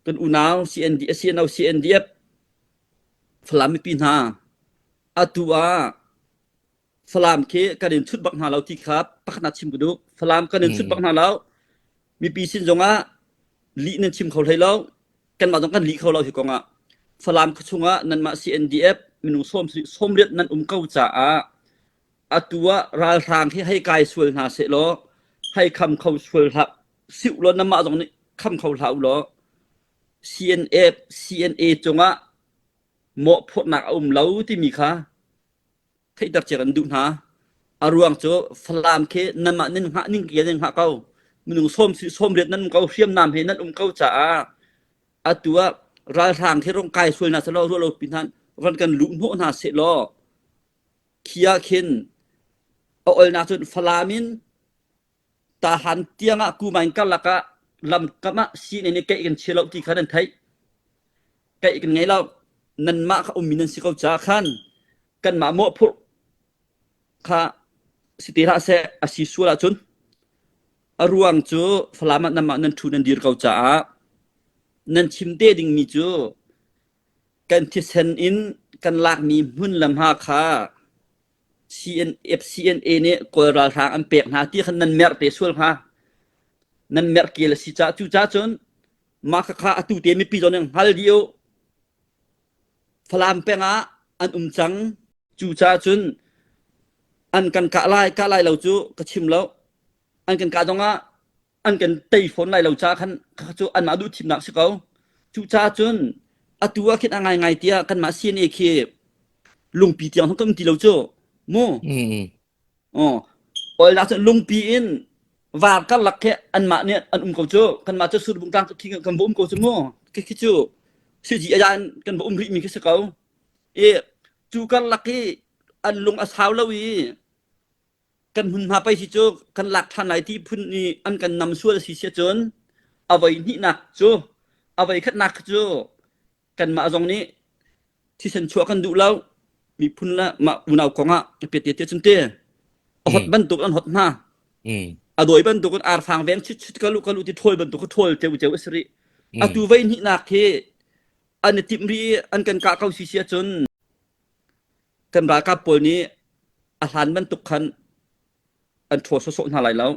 kan unaw CNDF Falam pinha atua Falam ke kadin chut bak na law ti khap pakna chim gudu Falam kadin chut bak na law mi pi sin zonga li nen chim khol thailaw kan ma jong kan li khol law hi konga Falam khchunga nan ma CNDF minu som riat nan kau cha a atua ral thang hi hai kai sual na se lo hai kham khau sual ha siu lo na ma jong ni kham khau lau lo CNA จงะเหมาะพวกนักเล่าที่มีค่าให้ดักเจรันดูนะอารวงโจฟลามเคนั่นมานิ่งหะนิ่งเกียนิ่งหะเก้ามันนุ่งส้มเรียนนั่นเก้าเสียมน้ำให้นั่นเก้าจ่าอัตตัวราทางที่ร่างกายสวยน่ะสลอรัวเราปินันวันกันลุงโหน่ะเสลอเคียคินเอาน่ะจนฟลามินตาหันเตียงะกูมันกันละกะลำกะมะซีในนี้แกกันเชลเอาที่คันไทยแกกันไงเรานั่นมาเขามีนั่นสิเขาจ้าคันกันมาโมพวกข้าสิติระเสอสิสุระจนอรวงจูฟลามันนั่นมานั่นทุนันดีเขาจ้านั่นชิมเตดิงมีจูกันที่เซนอินกันลากมีหุ่นลำหาค่า CNA เนี่ยกอราทางอันเปียกหาที่คันนั้นเมรเตสุลฮะนั่นเมรเกลสิจ้าจูจ้าจนมาค่าตุเตมีปีจนยังฮัลเดียวฟลามเปงะอันจังจูจ้าจนอันกันกะไล่เราจูกะชิมแล้วอันกันกะจงะอันกันไต้ฝนไล่เราจ้าคันจูอันมาดูทีมนักสิเขาจูจ้าจนอตัวคิดง่ายๆเตียกันมา CNA เคลุงปีเตียงทั้งกำตีเราจูโมอ๋อแล้วลุงปีอินว่ากันหลักแค่อันมาเนี่ยอันเขาจูกันมาจะสุดบุงกลางคิงกันบ่เขาจูโมคิดจูสิจิอาจารย์กันบ่ริมีคิดเขาจูกันหลักที่อันลงอาสาวลวีกันหุ่นมาไปสิจูกันหลักท่านไหนที่พุ่นนี่อันกันนำชั่วสิเสียจนเอาไว้นี่หนักจูเอาไว้คัดหนักจูกันมาตรงนี้ที่ฉันชั่วกันดูแล้วมีพุ่นละมาอุณาวของอ่ะเปียเตียจนเตะหดบรรทุกอันหดหน้าโดยบรรทุกอันอาร์ฟังแวงชิดกะลุที่ถ้วยบรรทุกก็ถ้วยเจ้าอิสริดูไว้นี่หนักเทอันติมรีอันกันกะเข้าสิเสียจนกันรากะปอยนี้อาหารบรรทุกคันอันโถสๆหาหลายแล้ว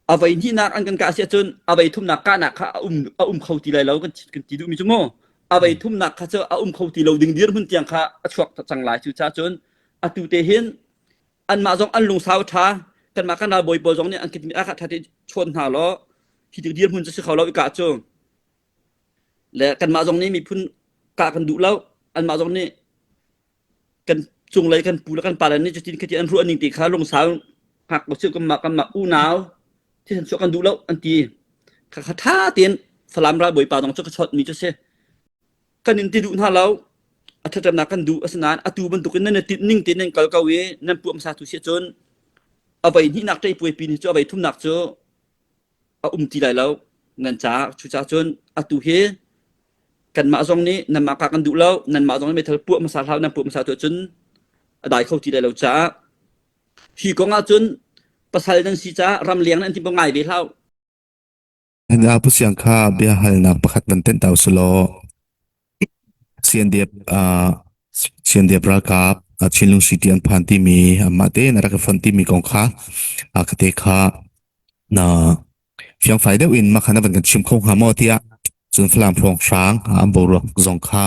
เอาไว้ที่นักอันกันกะเสียจนเอาไว้ทุ่มนักกะนักค่ะเข้าตีหลายแล้วกันตีดูมีจังโมเอาไว้ทุ่มนักค่ะเจ้าเข้าตีเราดึงเดียร์พุ่นเตียงค่ะชวกจังหลายจูจ้าจนอตุเตเห็นอันมาจงอันลงสาวท้ากันมากันนาบ่อยๆจงเนี่ยอันกินอาคาที่ชวนหาล้อที่ดึงเดียร์พุ่นจะสิเขาเราอีกะจ้และกันมาตรงนี้มีพุ่นกะกันดุแล้วอันมาตรงนี้กันจงเลยกันปูแล้วกันปาแล้วนี่จะกินคืออันรู้อันนึงติขาลงสาวหักบ่ชื่อกันมาอู้หนาวที่ฉันช่วยกันดุแล้วอันตีคาถาเตียนสลามราบ่อยป่าต้องจะช็อตมีจะเสกันนินติดุหาแล้วอัตตนากันดุอสนานอตูบรรทุกนั่นติดนิ่งติดนั่นกะกะเวนั่นปุมสาธุเสียจนเอาไปนี่นักใจป่วยปีนี้จะเอาไปทุ่มหนักจ้เอาตีได้แล้วนั่นจ้าชูจ้าจนอตูเฮกันมาตรงนี้นั่นมากันดูแล้วนั่นมาตรงนี้ไม่ทะพวกมาสาเท้านั่นพวกมาสาตัวจนได้เข้าที่ได้แล้วจ้าที่กองจนภาษาดังสิจ้ารำเลียงนั่นที่บ่ง่ายเด้เท่าอันอาผู้เสียงค่าเบียหัลนักประคัดบันเต็นดาวสโลCNDF รากาบชินลุงสิเตียนพันที่มีมาเตนรักฟันที่มีกองค่ากเตค่าน่ะเพียงฝ่ายเดียวอินมาขณะวันกันชิมเข้าหาหม้อที่จนฟลามพรองช้างอันบรักจงค่า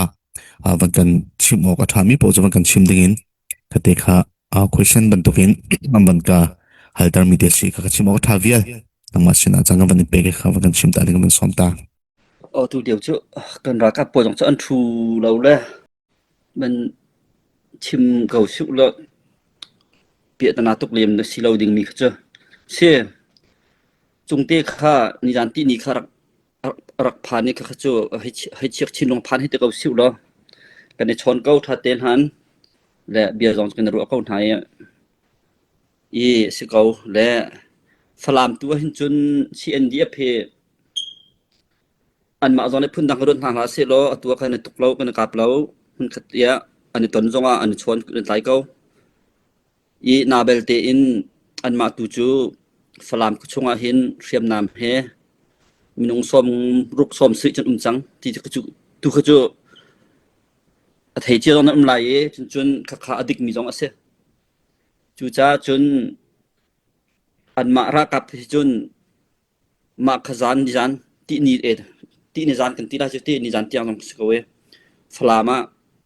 วันกันชิมออกทามีโปรจะวันกันชิมดิ่งกเตค่าquestion บรรทุกินวันกันฮัลดาร์มีเดสิกชิมออกทาวิลตั้งมาชินะจังวันนี้เปกค่ะวันกันชิมตาลิงมันสมตาตัวเดียวจ้ะกันรากาปวดจะอันทูเราเลยมันชิมเก่าสุดแล้วเปียตนาตกเลียมสิเราดิ่งมีค่ะจ้ะเช่จงเตะค่ะนิรันตินี่ค่ะรักพานี่ค่ะจ้ะให้เช็คชินลงพานให้เตะเก่าสุดแล้วกันในชนเก่าทัดเต็นหันและเบียร์จองกันรัวเก่าไทยสิเก่าและฟลามตัวหินจน CNDF อันมาจองในพื้นทางกระโดดทางหาเสลอตัวใครในตกเรากันกับเรามันขัดแย้งอันนี้ตนจงอันชวนกันไล่เขานาเบลเตอินอันมาตูจูฟลามก็ชงอาหินเรียมน้ำเฮ มีนงสมรุกสมสึจนจังที่จะจุตุขจุအထေချေတော့နမလာယေကျွန်းခခအဒိကမီဇောင်းအစေကျူချာကျွန်းအန်မာရာကပ်ကျွန်းမာခဇန်ဒီဇန်တီနီအေတီနီဇန်ကန်တီလာချတီနီဇန်တီအောင်စကောဝေဖလာမာ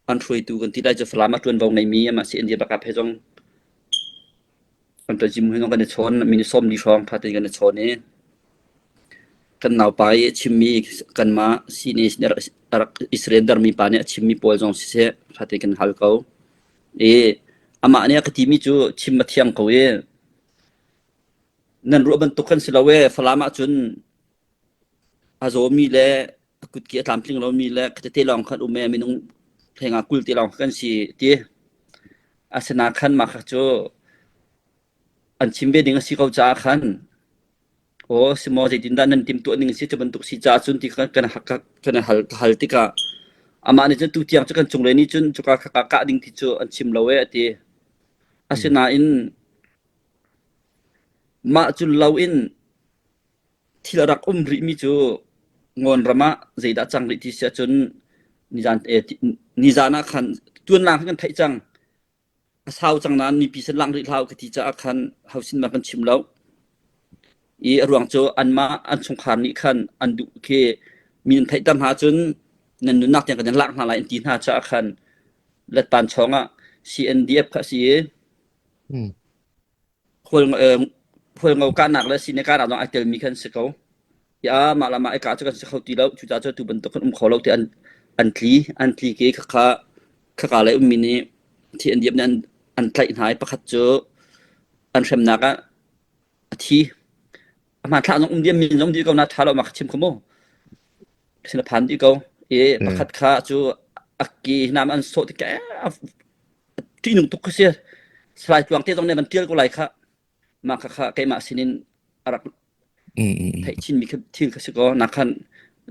အန်ထရီတူကန်တီလာချဖလာမာတွန်ဘောင်းနေမီအမစီအင်ဒီဘကပ်ဟေဇောင်းအန်တဂျီမဟေနောကန်ချွန်မီနီဆ ோம் ဒီဆောင်ဖတ်တေကန်ချွန်နေkan nau pai chimmi kan ma sini Israel dar mi pane chimmi pol jong se phate kan hal kau ama ne ka timi chu chimma thiang ko e nan ro ban tukan silawe falama chun azo mi le kut ki atlampling lo mi le ka te long khan ume minung thenga kul ti long kan si ti asana khan ma kha chu an chimbe ding si kau cha khan simo je dinda nan tim tu ning si chabantuk si cha chun ti kan hak kan hal tika ama ne tu tiang chu kan chungle ni chun chuka ka ding ti chu an chim lawe ati asina in ma chu law in thilarak ri mi chu ngon rama zeida chang ri ti sia chun nizana khan tun lang kan thai chang asau chang nan ni pi sen lang ri hlaw ka ti cha khan hausin ma kan chim law ruang cho anma an songkhan ni khan andu ke min thai tam ha chun nan nu nak yang kan lak na lai tin ha cha khan lat pan chonga CNDF kha si khol ngau ka nak la sine ka dong atel mi khan sekau ya malama ai ka cha kan sekau ti lo chu cha tu ban to kan kholo ti an tli ke kha lai mi ni CNDF nan an thai hai pakhat cho an sem na ka thiมาถ้าน้องเดียมีน้องดีก็น่าท้าเรามาชิมขโมสินพันธ์ดีก็ประคัดค่าจูอักกีน้ำอันโซติแกที่หนึ่งตุกเสียสลายจวงที่ตรงนี้มันเตี้ยก็ไหลค่ะมาค่ะแกมาสินินอารักไทยชินมีแค่ที่ก็สิก็นักขัน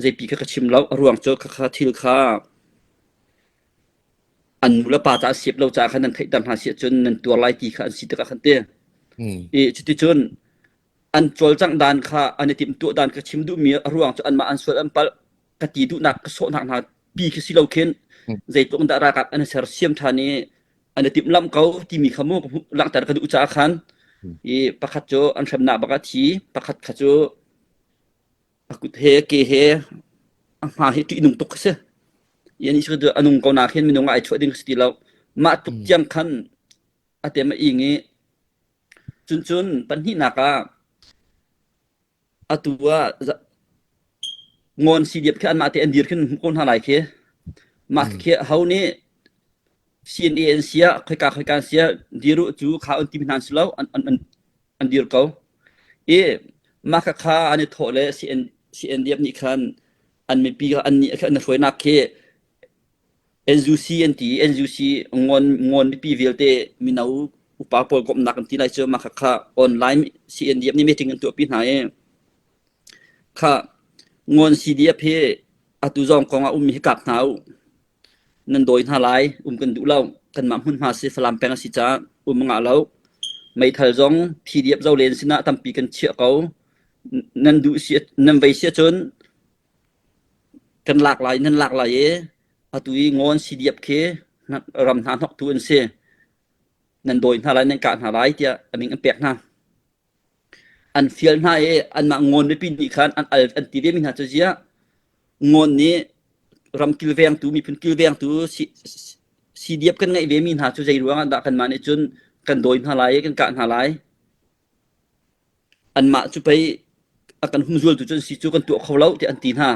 เจปีก็ชิมแล้วรวงโจค่ะที่ค่ะอันมูลป่าจะเสียบเราจากขนาดไทยดำหาเสียจนนั่นตัวไล่ตีค่ะอันสิตะขันเตี้ยจุดที่จนอันจวลจังดานค่ะอันติมตัวดานก็ชิมดูมีร่วงจอันมาอันสวดอันปะกติดุนักก็โซนักหาปีคือสิเราเข็นใจตรงดารากับอันเสรเสียมทานีอันติมลำเขาที่มีขโมยหลังจากกระดูกจากขันประคัดโจอันสำนักบักทีประคัดขโจกุเฮเกเฮมาเฮตุอินุงตุกเสยันนี้คืออันนุงกอนาเข็นมีนุงไอช่วยดึงสติเรามาตุกจังขันอาเตมาอีงี้จุนปัญหาหนักatua ngon si diep khan ma te andir khan kon halai ke ma ke hauni cnn sia khoi ka sia diru chu kha an tim nan slo an dir ko ma kha ani thole cn diep ni khan an me pi an ni khan na thoi na ke njuc ngon pi velte minau upa pol kom nak ti lai chu ma kha online cn diep ni meeting an tu pi naค่ะงอน CDF อตุจองกองมีกับหนาวนั่นโดยหาหลายกันดูเล่ากันมาหุ่นมาสิฟลามแปงสิจ้างาแล้วไม่ทันจอง PDF เจ้าเลนสินะทำปีกันเชี่ยเขานั่นดูเสียนั่นไปเสียจนกันหลากหลายนั่นหลากหลายอตุยงอน CDF เครำทานหอกตุนเสียนั่นโดยหาหลายในการหาหลายเดียอันนี้อันเปียกนะอันเฟียลน่าอันมางอนในปีนี้คันอันตีเวมินหาเจียงอนนี้รำกิลเวียงตูมีพื้นกิลเวียงตูซีเดียบกันไงเวมินหาจุใจรวงอันดักกันมาในจนกันโดยหาหลายกันการหาหลายอันมาจุไปอาการหุ่นจวลตุจนสิจูกันตัวเขาเล่าที่อันตีหา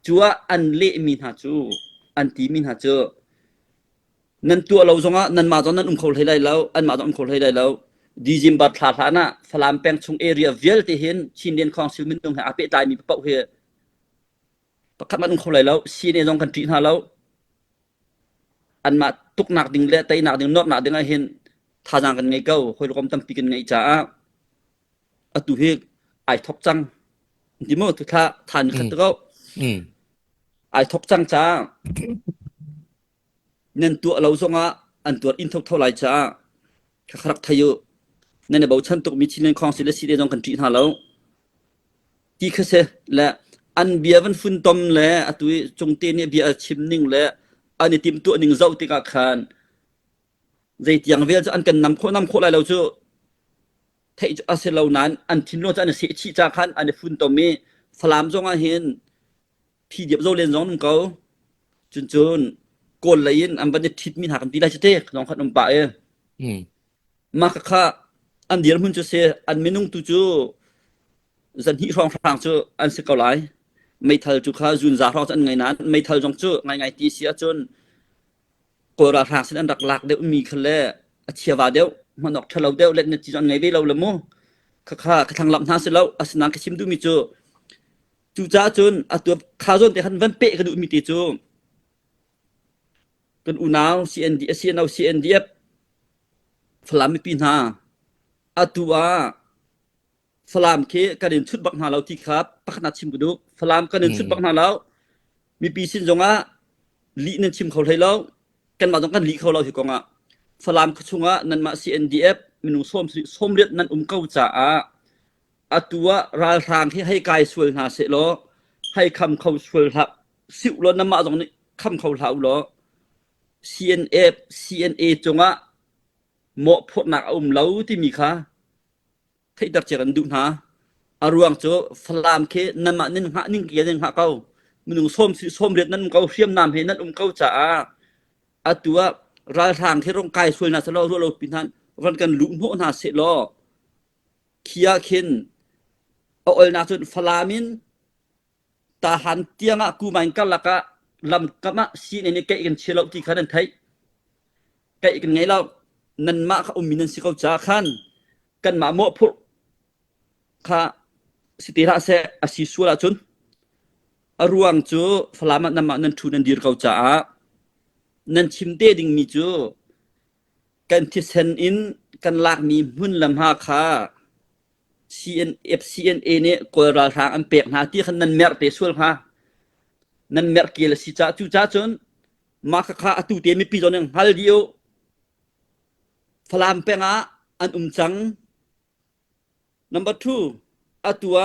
จัวอันเละมินหาจูอันตีมินหาเจอนั่นตัวเราจงอ่ะนั่นมาตอนนั้นเขาให้ได้แล้วอันมาตอนเขาให้ได้แล้วดีจิมบัดทาทานะฟลามแปงชงเอเรียเวลที่เห็นชินเดียนของซิลมินตรงหาเปตายมีเป้าเฮประคับมันเขาเลยแล้วซีเนจงกันจีนหาแล้วอันมาตุกหนักดิ่งเละไตหนักดิ่งนอกหนักดิ่งเห็นทาจางกันไงเก้าคอยรวมตั้มปีกันไงจ้าอตุเฮไอทอกจังดิโมตุท่าทานขัดเก้าไอทอกจังจ้าเน้นตัวเราจงอ่ะอันตัวอินทอกเท่าไรจ้าขรักทายุนั่นเบาชันตุกมีชิลเลนของศิลซีเดจงกันจีนหาแล้ว ที่คือเสและอันเบียวันฟุนตอมและอตุยจงเตเนี่ยเบียชิมนิ่งและอันนี้ติมตัวหนึ่งเจ้าติกาคานใจเตียงเวลจะอันกันนำโคอะไรเราจะเทจอาเซลานั้นอันทิ้งโลจะอันเสียชีจากคันอันฟุนตอมมีฟลามจงอาเห็นพี่เดียบเจ้าเรียนจงนึงเขาจนกลเลยอันบันทิดมีหากันตีได้จะเตะน้องขัดน้ำปะมาค่ะอันเดียร์มันจะเสียอันไม่นุ่งตุจูจันที่รองฟังจูอันสิเกาหลีไม่ทันจุข้าจุนจาร์อันไงนั้นไม่ทันจงจูไงตีเสียจนกราทางเส้นอันหลักเดียวมีคันเล่เชียวว่าเดียวมันออกทะเลเดียวเล่นจีนไงเวลาละโมค่ะทางลำทางเสร็จแล้วอาสนังกชิมดูมีจูจ้าจนตัวข้าจนแต่คันวันเป๊ะก็ดูมีตีจูกันอุณาว CNDF ฟลามมีปีนาตัวฟลามเคกันเดินชุดบักนาเราที่ครับปักนัดชิมกระดูกฟลามกันเดินชุดบักนาเรามีปีสินจงลีนันชิมเขาเลยแล้วกันมาต้องกันลีเขาเราที่กองฟลามขชงนันมา CNDF มินุส้มเรียดนันเก้าจ่าตัวราทางที่ให้กายสวยหาเสล้อให้คำเขาสวยทับสิวล้นน้ำมาตรงนี้คำเขาเท้าล้อ CNA จงเหมาะพดหนักเหลาที่มีค่าที่ดักเจริญดูนะอารวงโจฟลามเคนั่นมานึ่งหะนึ่งเกียร์นึ่งหะเก้ามันนึ่งส้มเรียนนั่นเก้าเทียมน้ำให้นั่นเก้าจ่าตัวราทางที่ร่างกายสวยน่ะสล้อเราปินทันวันกันลุงโหน่าเสล้อเคียคินเอาน่าจนฟลามินตาหันเตียงกูมันกันละกะลำกะมะซีนนี่แกกันเชลที่ขันไทยแกกันไงเรานั่นมาเขามีนั่นสิเขาจ่าขันกันมาโมพุข้าสิทธิราเสอสิสุราจนรวงจูฟลามันนั่นมานั่นทุนันดีร์เขาจ่านั่นชิมเตดิงมีจูกันที่เซนอินกันลากมีหุ่นลำหาข้า CNA เนี่ยกอราทางอันเปียกหาที่ขันนั่นเมรเตสวลค่ะนั่นเมรเกลสิจ้าจูจ้าจนมาข้าตุเตมีปีจนึงฮัลเดียวฟลามเปงอันจัง number 2ตัว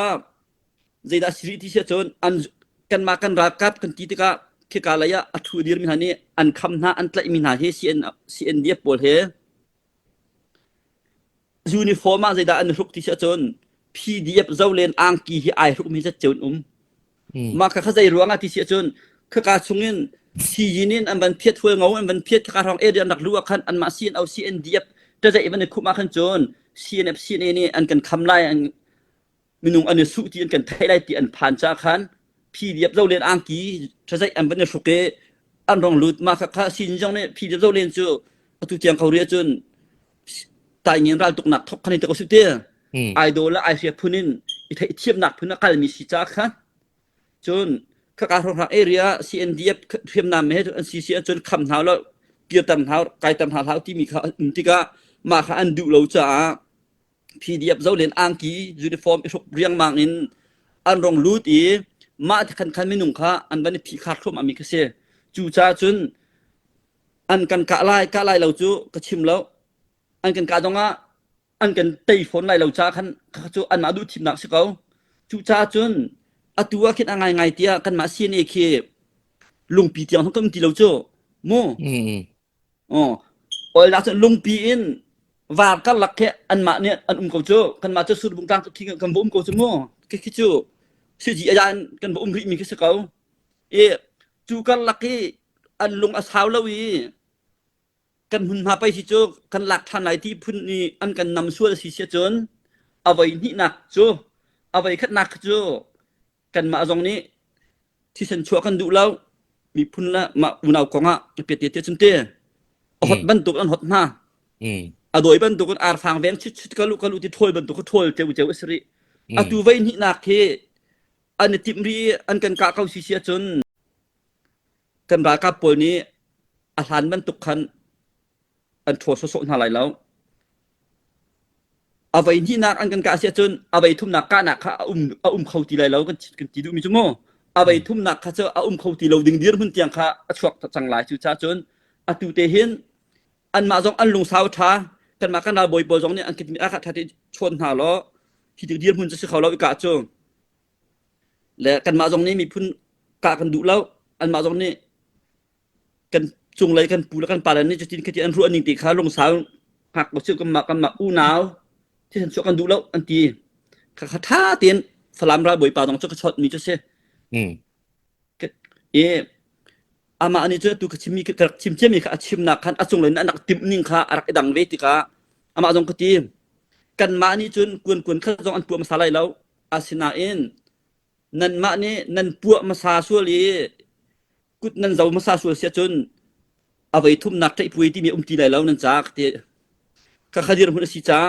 ใจดัชรีที่เชื่อจนอันกันมากันรักกับกันที่ตะกะที่กาลายะทูดีร์มินานี่อันคำหน้าอันตะมินาเฮ CNDF บอลเฮยูนิฟอร์มใจดัอันรุกที่เชื่อจน PDF เจ้าเล่นอังกีที่ไอรุกมีจะเจนมาข้าใจรวงที่เชื่อจนข้าการชงเงินที่ยินินอันบันเพียรทั่วเงาอันบันเพียรข้าทองเอเดียนนักรู้ขันอันมาซีนเอา CNDF จะใจมันคุมาขันจน CNA นี่อันกันคำไล่อันมินุงอันสุที่อันกันไทยไล่ที่อันผ่านจากขันPDF เจ้าเล่นอังกีจะใจอันบันสุกเกอันรองลุดมาข้าซีนจังเนี่ยPDF เจ้าเล่นจูตุเตียงเขาเรียจนตายเงินรัลตุกหนักทบคันนี้ตะกุสุเตียไอโดและไอเสียพุนินอีเทียมหนักพุนนักการมีสิจากขันจนข้าการทางเอเรีย CNDF เทียมนำให้อันซีเสียจนคำเท้าแล้วเกี่ยวตำเท้าไกลตำเท้าที่มีข้าที่ก็มาข้าอันดูเราจ้า PDF เจ้าเล่นอังกียูนิฟอร์มเรียงมังอินอันรองรูดอีมาที่คันไม่นุ่งข้าอันบันที่ขาดครบมีกเสียจูจ้าจนอันกันกะไล่เราจูกระชิมแล้วอันกันกาตรงอันกันตีฝนไล่เราจ้าคันจูอันมาดูทีมหนักสิเขาจูจ้าจนตัวคิดอะไรไงเตียกันมาเสียนเอเคลุงปีเตียงทั้งต้นตีเราจูโมโอ้ยล่าสุดลุงปีอินว่ากันหลักแค่อันมาเนี่ยอันเขาจูกันมาจะสุดบุญกลางที่กันบ่เขาจูโมคิดจูสิ่งที่อาจารย์กันบ่ริมีคิดเขาจูกันหลักที่อันลุงอาสาวเลวีกันหุ่นมาไปสิจูกันหลักท่านไหนที่พุ่นนี่อันกันนำส่วนสิเสียจนเอาไว้นี่หนักจูเอาไว้ขัดหนักจูกันมาตรงนี้ที่ฉันชัวกันดูแล้วมีพุ่นละมาอุณาวกองเปียเตียจนเตะหดบรรทุกอันหดมาโดยบรรทุกกันอาร์ฟังแวงชิดกันลูกที่ถ้วยบรรทุกก็ถ้วยเจ้าอิสริตัวไว้นี่หนักเฮอันติมรีอันกันกะเขาสิเสียจนกันรากาปนี้อาหารบรรทุกคันอันถั่วสดๆอะไรแล้วเอาไว้ที่นักอันกันกาเสียจนเอาไว้ทุ่มนักกาหนักเขาเขาตีไรแล้วกันตีดูมีชั่วโมงเอาไว้ทุ่มนักเขาจะเอาเขาตีเราดึงเดือดหุ่นเตียงเขาชวกจังหลายจุดจ้าจนตูเตหินอันมาจงอันลงสาวท้ากันมากันเราบ่อยๆจงเนี่ยอันกินอาคาที่ชวนหาล้อที่ดึงเดือดหุ่นจะซื้อเขาเราอีกาจง และกันมาตรงนี้มีพุ่นกะกันดุแล้วอันมาตรงนี้กันจุงเลยกันปูแล้วกันปาแล้วนี่จะจินคืออันรู้อันนึงติขาลงสาวหักบ่ชื่อกันมาอู้หนาวที่ฉันชกันดุแล้วอันตีคาถาเตียนสลามราบ่อยปาต้องจกช็อตมีจะเสอามาอันนี้จะตุกชิมีกะชิมเจมีค่ะชิมนักคันอจงเลยนักติมนิ่งค่ะอารักดังเวติกะอามาจงกะติกันมานี่จนกวนๆค่ะจงอันปัวมาสาไลแล้วอาสินาเอ็นนันมานี่นันปัวมาสาสัวลีกุดนันเจ้ามาสาสัวเสียจนเอาไว้ทุ่มนักที่ปุยที่มีตีไลแล้วนั่นจากติกะขะดิรหุ่นสิจา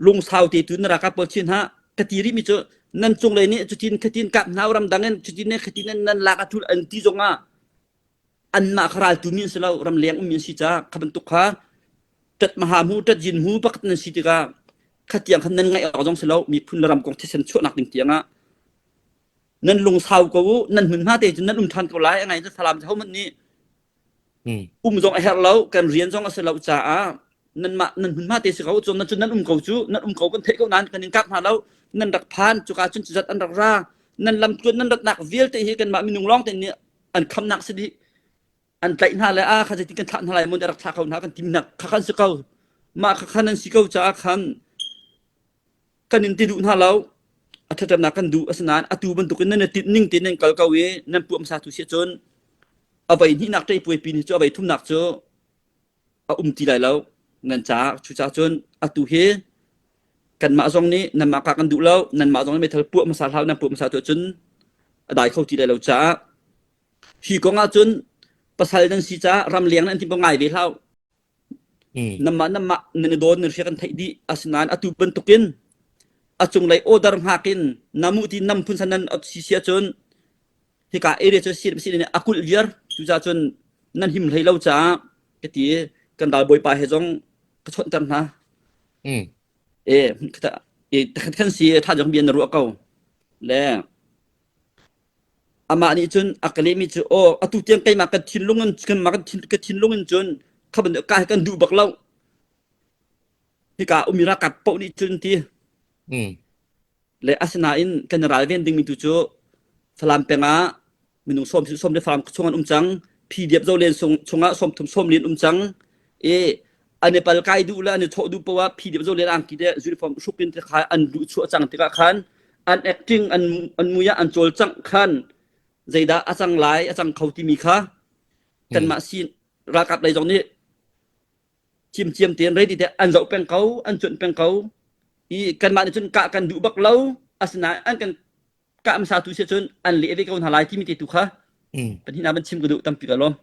ลุงสาวติตุนราคาเปิดชินฮะกะติริมีจนันจงเลยนี่จุจินกะตินกะนาวรำดังเงินจุจินเนี่ยกะตินนันลากะทุอันติจงอ่ะอันมาคราตุมินสลาวรำเลียงมีสิจาขบันตุกะตัดมหามูตัดจินหูปักนันสิติกะขัดยังคันนั้นไงออกจงสลาวมีพุ่นรำกองที่ฉันชั่วนักเตียงอ่ะนั่นลุงสาวก็นั่นหุ่นมาเตจนั่นทันก็หลายยังไงจะสลามเฮามันนี่จงไอ้เฮาแล้วกันเรียนจงสลาวจ้านั่นมานั่นหุ่นมาเตสิเขาจนนั่นเขาจูนั่นเขากันเทกันนั้นกันยังกลับมาแล้วนั่นดักพานจุกาจนจัดอันดักรานั่นลำจวนนั่นดักหนักเวียลเตะกันมามีนุ่งร้องแต่เนี่ยอันคำหนักสิดิอันไตหน้าเลยข้าจะติกันทันอะไรมันจะรักษาเขาหน้ากันทิมหนักข้าคันสิเขามาข้าคันนั้นสิเขาจะคันกันนินติดุหน้าแล้วอัตตานักกันดูอสนานอตูบรรทุกนั่นติดนิ่งติดนั่นเกาเกาเวนั่นปวมสาธุเสียจนเอาไปที่นักใจป่วยปีนี้จะเอาไปทุ่มหนักเจอเอาตีไหลแล้วเงินจ้าชุจ้าจนอตูเฮกันมาตรงนี้นั่นมากันดูแล้วนั่นมาตรงนี้ไม่เท่าปวมสาเท้านั่นปวมสาธุจนได้เข้าตีไหลแล้วจ้าพี่ก็งาจนภาษาดังสิจ้ารำเลียงนั่นที่บ่ง่ายเวลาน้ำนั่นโดนนึกกันไทยดีอสนานอตูบรรทุกินอจงไลโอดารหากินนามุที่นำพุนสันนันอับสิเสียจนที่กาเอเรจะสิเนี่ยอคุลเลียร์จุจ้าจนนั่นหิมไหลเล่าจ้ากะติกันดาลบ่อยปาเฮจงกะชนจันนะคันสิถ้าจงเบียนรัวเก่าและอามานี่จนอักเลมีจอตุเตียงไกมากันทินลงกันมากันทินลงจนเขาบันกากันดูบักเล่าที่กาอุมิรากัดปอนี่จนทีle asnain kan ralven ding mi tu chu salam penga minung som de fam chungan umchang pdf zo len chunga som thum som len umchang ane pal kai du la ne thodu pawa pdf zo len ang ki de uniform shupin te kha an du chu chang te ka khan an acting an muya an chol chang khan zaida achang lai achang khauti mi kha kan ma sin rakap lai jong ni chim tien re ti te an zo peng kau an chun peng kau kan ma jun ka kan du bak lau asna an kan ka am sa tu se jun an le ve ka un halai ti mi te tu kha pan hina ban chim ka du tam pi ka lom